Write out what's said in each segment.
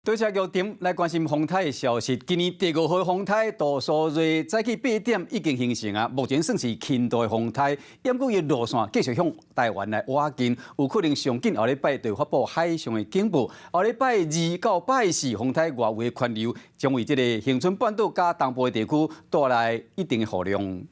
多谢玉婷来关心风台的消息。今年第5号风台杜苏芮早起8点已经形成啊，目前算是轻度的风台，掩过伊路线继续向台湾来挖近，有可能上紧后礼拜就发布海上的警报。后礼拜2到拜4，风台外围环流将为这个恒春半岛加东部的地区带来一定的雨量。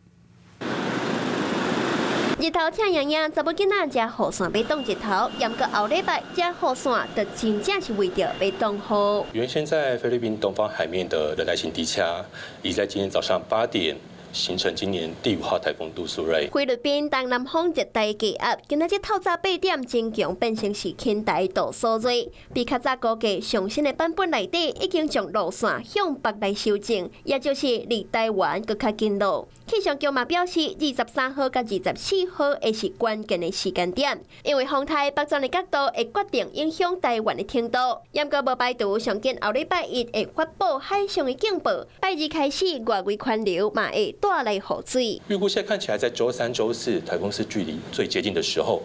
日头挺洋洋，查某囡仔遮雨伞要挡日头，要过后礼拜遮雨伞就真正是为着要挡雨。原先在菲律宾东方海面的热带性低压，已在今天早上8点。 形成今年第5号台风杜苏芮。菲律宾东南方热带低压，今仔日透早8点增强变成是轻台杜苏芮。比较早估计上新的版本内底已经将路线向北来修正，也就是离台湾更较近路。气象局嘛表示，23号到24号会是关键的时间点，因为风台北转的角度会决定影响台湾的程度。严格无排除上近后礼拜1会发布海上的警报，拜2开始外围环流嘛会 带来雨水。预估现在看起来，在周3、周4，台风是距离最接近的时候，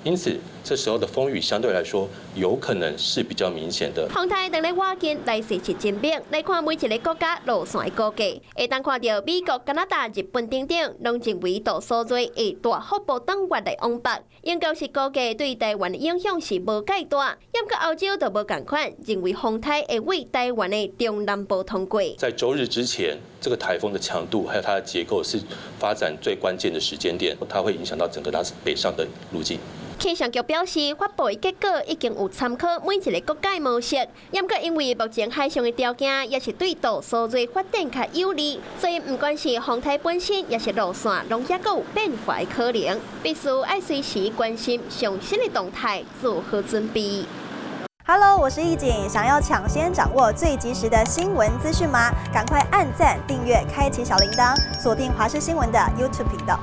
因此这时候的风雨相对来说有可能是比较明显的。风台等咧挖近来实施精兵，来看每一个国家路线的估计，会当看到美国、加拿大、日本等等，拢认为杜苏芮会大幅波动越来往北，应该是估计对台湾的影响是无介大。不过澳洲就无共款，认为风台会为台湾的中南部通过。在周日之前，这个台风的强度还有它的结构是发展最关键的时间点，它会影响到整个它北上的路径。 气象局表示，发布的结果已经有参考每一个国家的模式，不过因为目前海上的条件也是对杜苏芮发展较有利，所以不管是风台本身，也是路线，拢也有变化的可能，必须要随时关心上新的动态，做好准备。 Hello， 我是易景，想要抢先掌握最及时的新闻资讯吗？赶快按赞、订阅、开启小铃铛，锁定华视新闻的 YouTube 频道。